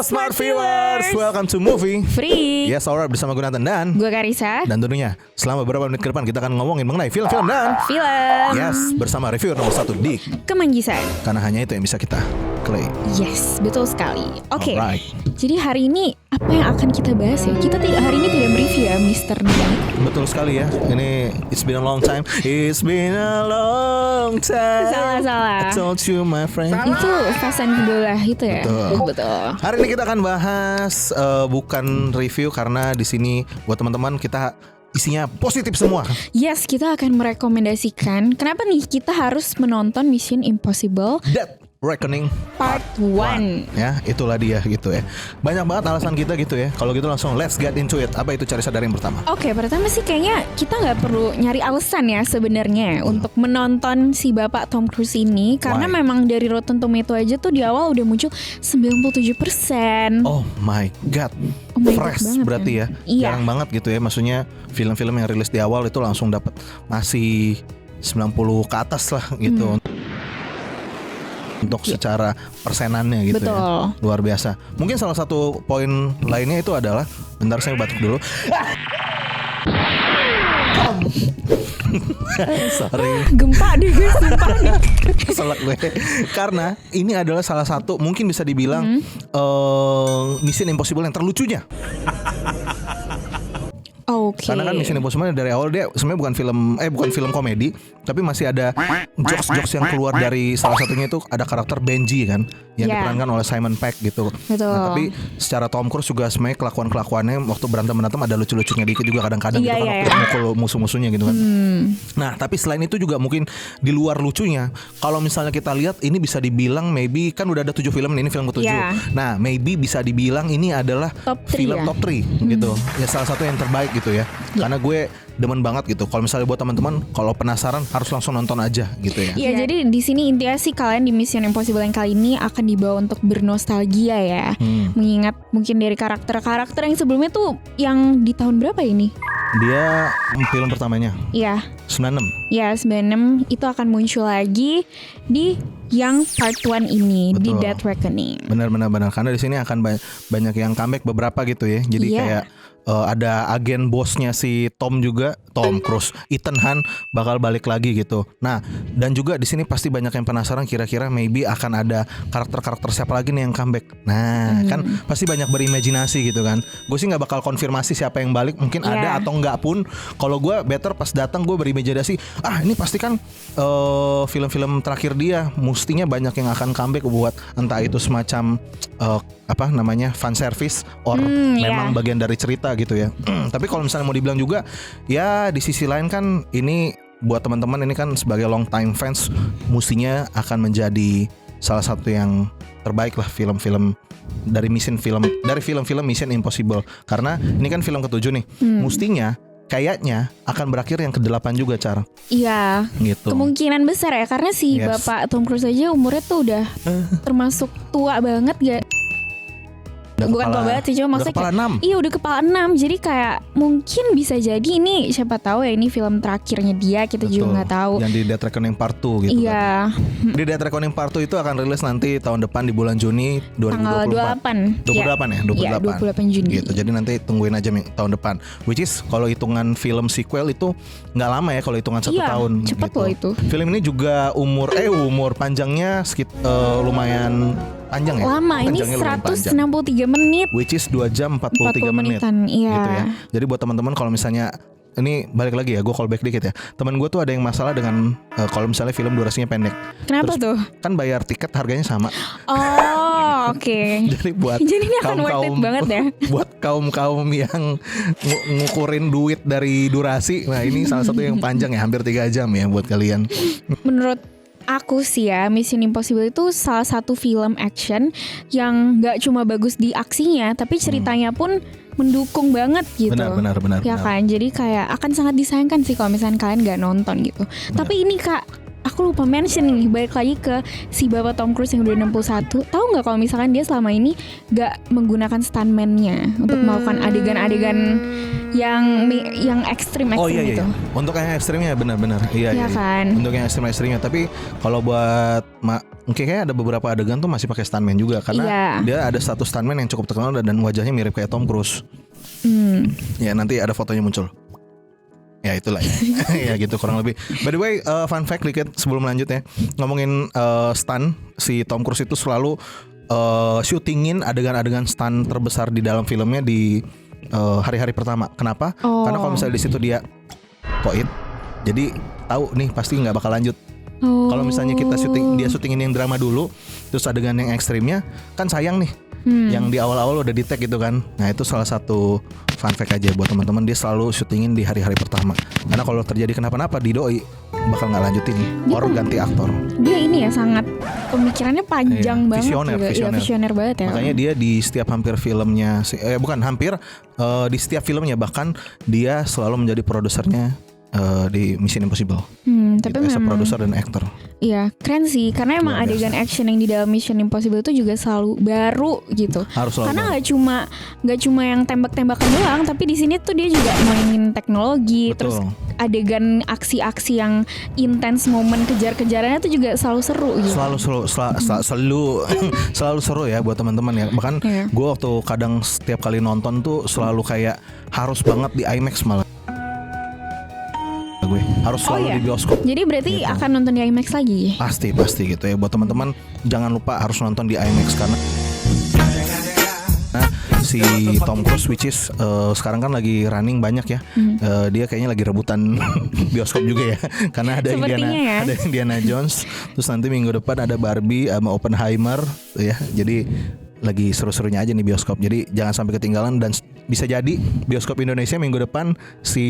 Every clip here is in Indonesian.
Smart Viewers, welcome to Movie Free. Yes, alright, bersama gue Nathan dan Gue Karissa. Dan tentunya selama beberapa menit ke depan kita akan ngomongin mengenai film-film dan Film. Yes, bersama reviewer nomor 1 di Kemanggisan. Karena hanya itu yang bisa kita claim. Yes, betul sekali. Oke. Alright. Jadi hari ini apa yang akan kita bahas ya? Kita hari ini tidak mereview ya, Mr. Nia. Betul sekali ya. Ini it's been a long time. It's been a long time. Salah. I told you my friend. Itu Fast and Furious itu ya. Betul. Hari ini kita akan bahas bukan review karena di sini buat teman-teman kita isinya positif semua. Yes, kita akan merekomendasikan kenapa nih kita harus menonton Mission Impossible Dead Reckoning Part 1. Ya, itulah dia gitu ya. Banyak banget alasan kita gitu ya. Kalau gitu langsung let's get into it. Apa itu cari sadar yang pertama? Oke, pertama sih kayaknya kita nggak perlu nyari alasan ya sebenarnya untuk menonton si Bapak Tom Cruise ini. Karena Why? memang dari Rotten Tomato aja tuh di awal udah muncul 97%. Oh my god. Oh my God Fresh banget berarti kan? ya. Iya. Jarang banget gitu ya. Maksudnya film-film yang rilis di awal itu langsung dapat masih 90 ke atas lah gitu. Untuk secara persenannya gitu. Betul. Ya. Luar biasa. Mungkin salah satu poin lainnya itu adalah, bentar saya batuk dulu. Sorry. Gempa deh gue, sumpah nih. Keselak gue. Karena ini adalah salah satu mungkin bisa dibilang Mission Impossible yang terlucunya. Oke. Karena kan Mission Impossible dari awal dia sebenarnya bukan film komedi, tapi masih ada jokes yang keluar dari salah satunya itu ada karakter Benji kan yang Yeah. diperankan oleh Simon Pegg gitu. Betul. Nah, tapi secara Tom Cruise juga sebenarnya kelakuannya waktu berantem ada lucu-lucunya dikit juga kadang-kadang gitu kan waktu mukul musuh-musuhnya gitu kan. Nah, tapi selain itu juga mungkin di luar lucunya, kalau misalnya kita lihat ini bisa dibilang maybe kan udah ada 7 film ini film ke-7. Yeah. Nah, maybe bisa dibilang ini adalah Top 3 film ya? top 3 gitu. Ya salah satu yang terbaik gitu ya. Karena gue demen banget gitu. Kalau misalnya buat teman-teman kalau penasaran harus langsung nonton aja gitu ya. Iya, jadi di sini intinya sih kalian di Mission Impossible yang kali ini akan dibawa untuk bernostalgia ya. Mengingat mungkin dari karakter-karakter yang sebelumnya tuh yang di tahun berapa ini? Dia film pertamanya Iya. 96. Ya 96 itu akan muncul lagi di yang part 1 ini. Betul. Di Dead Reckoning. Benar karena di sini akan banyak yang comeback beberapa gitu ya. Jadi Iya. kayak ada agen bosnya si Tom juga, Tom Cruise, Ethan Hunt bakal balik lagi gitu. Nah, dan juga di sini pasti banyak yang penasaran kira-kira maybe akan ada karakter-karakter siapa lagi nih yang comeback. Nah, kan pasti banyak berimajinasi gitu kan. Gue sih nggak bakal konfirmasi siapa yang balik, mungkin ada atau enggak pun. Kalau gue better pas datang gue berimajinasi, ini pasti kan film-film terakhir dia, mestinya banyak yang akan comeback buat entah itu semacam fan service or memang bagian dari cerita gitu ya. Tapi kalau misalnya mau dibilang juga ya di sisi lain kan ini buat teman-teman ini kan sebagai long time fans mestinya akan menjadi salah satu yang terbaik lah film-film dari film-film Mission Impossible. Karena ini kan film ke-7 nih. Mestinya kayaknya akan berakhir yang ke-8 juga, Car. Iya. Gitu. Kemungkinan besar ya, karena si Bapak Tom Cruise aja umurnya tuh udah termasuk tua banget gak? Bukan tua banget sih, cuma maksudnya kepala 6. Iya, udah kepala 6. Jadi kayak mungkin bisa jadi ini siapa tahu ya ini film terakhirnya dia, kita juga nggak tahu. Yang di Dead Reckoning Part 2 gitu iya. kan. Di Dead Reckoning Part 2 itu akan rilis nanti tahun depan di bulan Juni 2024. Tanggal 28. 28 ya? 28. Iya, 28 Juni. Gitu. Jadi nanti tungguin aja tahun depan. Which is kalau hitungan film sequel itu nggak lama ya, kalau hitungan 1 tahun. Cepet gitu. loh itu. Film ini juga umur panjangnya lumayan panjang ya. Lama, ini Panjangnya lumayan panjang. 163 menit. Which is 2 jam 43 menit. Iya. Gitu ya. Jadi buat teman-teman kalau misalnya ini balik lagi ya, gue callback dikit ya. Temen gue tuh ada yang masalah dengan kalau misalnya film durasinya pendek. Kenapa tuh? Kan bayar tiket harganya sama. Oh, oke. Jadi buat Jadi ini akan worth it banget ya. Buat kaum yang ngukurin duit dari durasi, nah ini salah satu yang panjang ya, hampir 3 jam ya buat kalian. Menurut aku sih ya, Mission Impossible itu salah satu film action yang gak cuma bagus di aksinya, tapi ceritanya pun mendukung banget gitu. Benar. Ya kan, jadi kayak akan sangat disayangkan sih kalau misalnya kalian gak nonton gitu. Tapi ini Kak, aku lupa mention nih, balik lagi ke si Bapak Tom Cruise yang udah 61. Tahu nggak kalau misalkan dia selama ini gak menggunakan stuntman-nya untuk melakukan adegan-adegan yang ekstrim gitu. Iya. Untuk yang ekstrimnya benar. Iya. Kan. Untuk yang ekstrimnya. Tapi kalau buat Oke, kayak ada beberapa adegan tuh masih pakai stuntman juga karena Iya. dia ada satu stuntman yang cukup terkenal dan wajahnya mirip kayak Tom Cruise. Ya nanti ada fotonya muncul. Ya itulah ya. Ya gitu kurang lebih. By the way, fun fact dikit sebelum lanjut ya. Ngomongin stunt, si Tom Cruise itu selalu syutingin adegan-adegan stunt terbesar di dalam filmnya di hari-hari pertama. Kenapa? Karena kalau misalnya di situ dia koit, jadi tahu nih pasti nggak bakal lanjut. Kalau misalnya dia syutingin yang drama dulu, terus adegan yang ekstrimnya, kan sayang nih. Yang di awal-awal udah di tag gitu kan. Nah itu salah satu fun fact aja buat teman-teman, dia selalu syutingin di hari-hari pertama. Karena kalau terjadi kenapa-napa di doi bakal nggak lanjutin, or ganti aktor. Dia ini ya sangat pemikirannya panjang banget. Visioner banget ya. Makanya dia di setiap hampir filmnya, di setiap filmnya bahkan dia selalu menjadi produsernya di Mission Impossible. Tapi gitu, as a memang producer dan actor. Iya keren sih, karena emang Luar biasa. adegan action yang di dalam Mission Impossible itu juga selalu baru gitu. Harus selalu Karena baru. nggak cuma yang tembak-tembakan doang, tapi di sini tuh dia juga mainin teknologi, Betul. terus adegan aksi-aksi yang intens, momen kejar-kejarannya tuh juga selalu seru gitu. Selalu seru ya buat teman-teman ya. Bahkan Iya. gue waktu kadang setiap kali nonton tuh selalu kayak harus banget di IMAX malah. Gue harus selalu di bioskop. Jadi berarti Gitu. akan nonton di IMAX lagi? Pasti gitu ya. Buat teman-teman jangan lupa harus nonton di IMAX karena si Tom Cruise which is sekarang kan lagi running banyak ya. Dia kayaknya lagi rebutan bioskop juga ya. Karena ada Sepertinya ya. ada Indiana Jones, terus nanti minggu depan ada Barbie sama Oppenheimer ya. Jadi lagi seru-serunya aja nih bioskop. Jadi jangan sampai ketinggalan dan bisa jadi bioskop Indonesia minggu depan si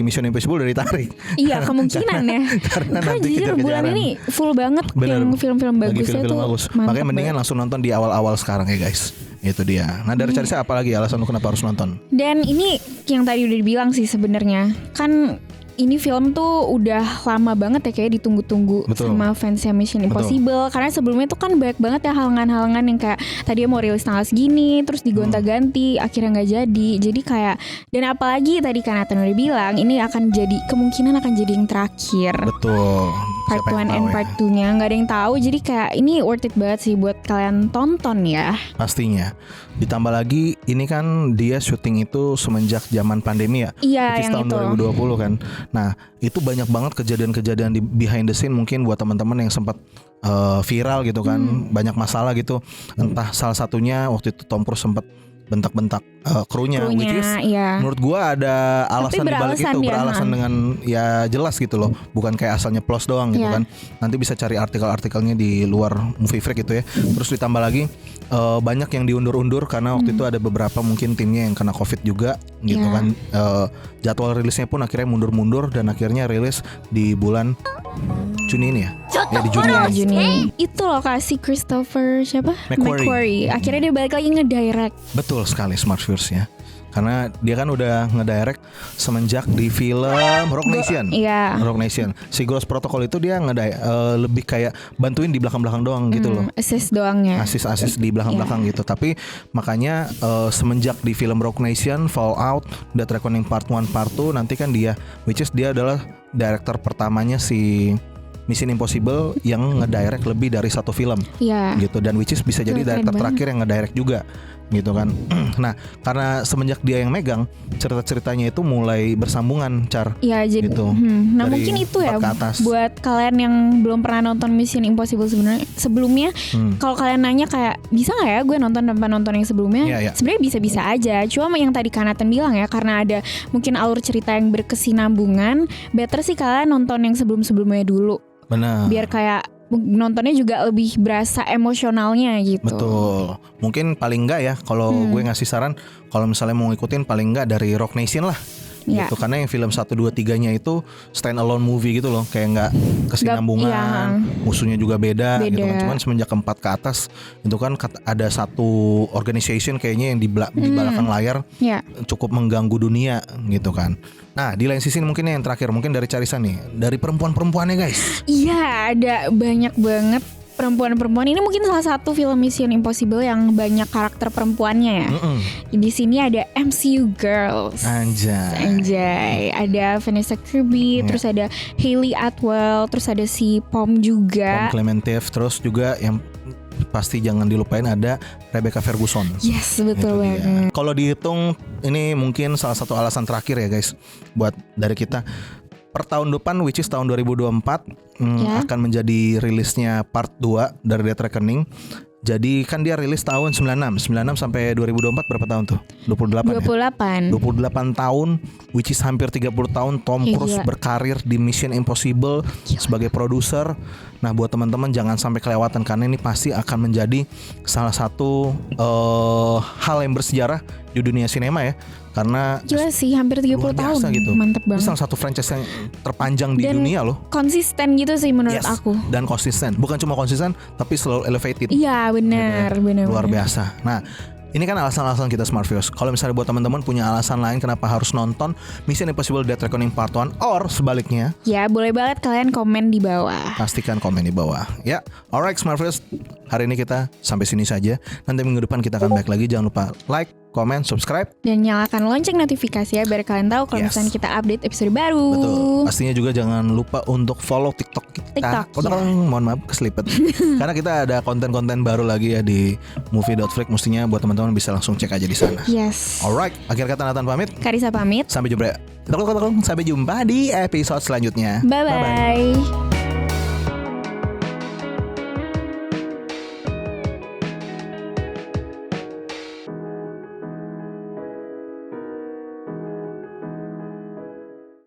Mission Impossible udah ditarik. Iya kemungkinan ya. Karena nanti jujur bulan kejar-kejaran. ini full banget Bener. yang film-film Lagi bagusnya film-film tuh. bagus. Mantap Makanya mendingan banget. langsung nonton di awal-awal sekarang ya guys. Itu dia. Nah dari Carissa apa lagi alasan lu kenapa harus nonton? Dan ini yang tadi udah dibilang sih sebenarnya. Kan ini film tuh udah lama banget ya kayak ditunggu-tunggu Betul. sama fansnya Mission Impossible. Karena sebelumnya tuh kan banyak banget ya halangan-halangan yang kayak tadinya mau rilis tanggal segini, terus digonta-ganti, akhirnya nggak jadi. Jadi kayak, dan apalagi tadi kan Nathan udah bilang ini akan jadi, kemungkinan akan jadi yang terakhir. Betul. Part Siapa 1 yang and tahu ya? part 2-nya nggak ada yang tahu. Jadi kayak ini worth it banget sih buat kalian tonton ya. Pastinya. Ditambah lagi ini kan dia syuting itu semenjak zaman pandemi ya. Iya, Which is yang tahun itu. 2020 kan. Nah, itu banyak banget kejadian-kejadian di behind the scene mungkin buat teman-teman yang sempat viral gitu kan, banyak masalah gitu. Entah salah satunya waktu itu Tom Cruise sempat bentak-bentak krunya, which is iya. menurut gua ada alasan di balik beralasan itu, dia, beralasan dengan ya jelas gitu loh, bukan kayak asalnya plus doang gitu Iya. kan. Nanti bisa cari artikel-artikelnya di luar Movie Freak gitu ya. Terus ditambah lagi banyak yang diundur-undur karena waktu itu ada beberapa mungkin timnya yang kena COVID juga gitu Iya. kan. Jadwal rilisnya pun akhirnya mundur-mundur dan akhirnya rilis di bulan Juni ini ya. Ya di Juni. Iya ini. Juni. Itu lokasi Christopher siapa? McQuarrie. Akhirnya dia balik lagi ngedirect. Betul sekali Smart Fierce ya. Karena dia kan udah ngedirect semenjak di film Rock Nation. Iya. Rock Nation. Si Ghost Protocol itu dia lebih kayak bantuin di belakang-belakang doang gitu loh. Assist doangnya. Asis-asis di belakang-belakang gitu. Tapi makanya semenjak di film Rock Nation, Fallout, Death Reckoning Part 1, Part 2 nanti kan dia, which is dia adalah director pertamanya si Mission Impossible yang ngedirect lebih dari satu film Iya. gitu, dan which is bisa jadi Keren director banget. terakhir yang ngedirect juga gitu kan. Nah karena semenjak dia yang megang, cerita-ceritanya itu mulai bersambungan Iya jadi. gitu. Nah Dari mungkin itu ya empat ke atas. buat kalian yang belum pernah nonton Mission Impossible sebelumnya. Kalau kalian nanya kayak bisa nggak ya gue nonton tanpa nonton yang sebelumnya? Iya, iya. Sebenarnya bisa-bisa aja. Cuma yang tadi Kanatan bilang ya, karena ada mungkin alur cerita yang berkesinambungan, better sih kalian nonton yang sebelum-sebelumnya dulu. Benar. Biar kayak nontonnya juga lebih berasa emosionalnya gitu. Betul. Mungkin paling enggak ya kalau gue ngasih saran, kalau misalnya mau ngikutin paling enggak dari Rock Nation lah. Iya. Gitu. Karena yang film 1, 2, 3-nya itu stand alone movie gitu loh, kayak enggak kesinambungan, iya. musuhnya juga beda gitu kan. Beda. Cuman semenjak keempat ke atas itu kan ada satu organization kayaknya yang di belakang layar Ya. cukup mengganggu dunia gitu kan. Nah, di lain sisi mungkin yang terakhir mungkin dari Carissa nih, dari perempuan-perempuannya guys. Iya, ada banyak banget perempuan-perempuan ini mungkin salah satu film Mission Impossible yang banyak karakter perempuannya ya. Di sini ada MCU girls. Anjay. Ada Vanessa Kirby, terus ada Hayley Atwell, terus ada si Pom juga. Pom Clementif, terus juga yang pasti jangan dilupain ada Rebecca Ferguson. Yes, betul banget. Kalau dihitung ini mungkin salah satu alasan terakhir ya guys buat dari kita. Per tahun depan, which is tahun 2024 akan menjadi rilisnya part 2 dari Dead Reckoning. Jadi kan dia rilis tahun 96 sampai 2024 berapa tahun tuh? 28 28 ya? 28 tahun, which is hampir 30 tahun Tom Cruise berkarir di Mission Impossible sebagai produser. Nah buat teman-teman jangan sampai kelewatan karena ini pasti akan menjadi salah satu hal yang bersejarah di dunia sinema ya. Karena gila sih hampir 30 tahun gitu. Mantep banget. Ini salah satu franchise yang terpanjang di dunia loh. Konsisten gitu sih menurut aku. Dan konsisten. Bukan cuma konsisten tapi selalu elevated. Iya benar. Luar biasa. Nah ini kan alasan-alasan kita Smartviewers. Kalau misalnya buat teman-teman punya alasan lain kenapa harus nonton Mission Impossible Dead Reckoning Part 1 or sebaliknya, ya boleh banget kalian komen di bawah. Pastikan komen di bawah. Ya, alright Smartviewers. Hari ini kita sampai sini saja. Nanti minggu depan kita akan back lagi. Jangan lupa like, komen, subscribe, dan nyalakan lonceng notifikasi ya biar kalian tahu kalau misalnya kita update episode baru. Betul. Pastinya juga jangan lupa untuk follow TikTok kita. Mohon maaf keselipet. Karena kita ada konten-konten baru lagi ya di movie.freak. Mestinya buat teman-teman bisa langsung cek aja di sana. Yes. Alright, akhir kata Nathan pamit. Karissa pamit. Sampai jumpa di episode selanjutnya. Bye bye.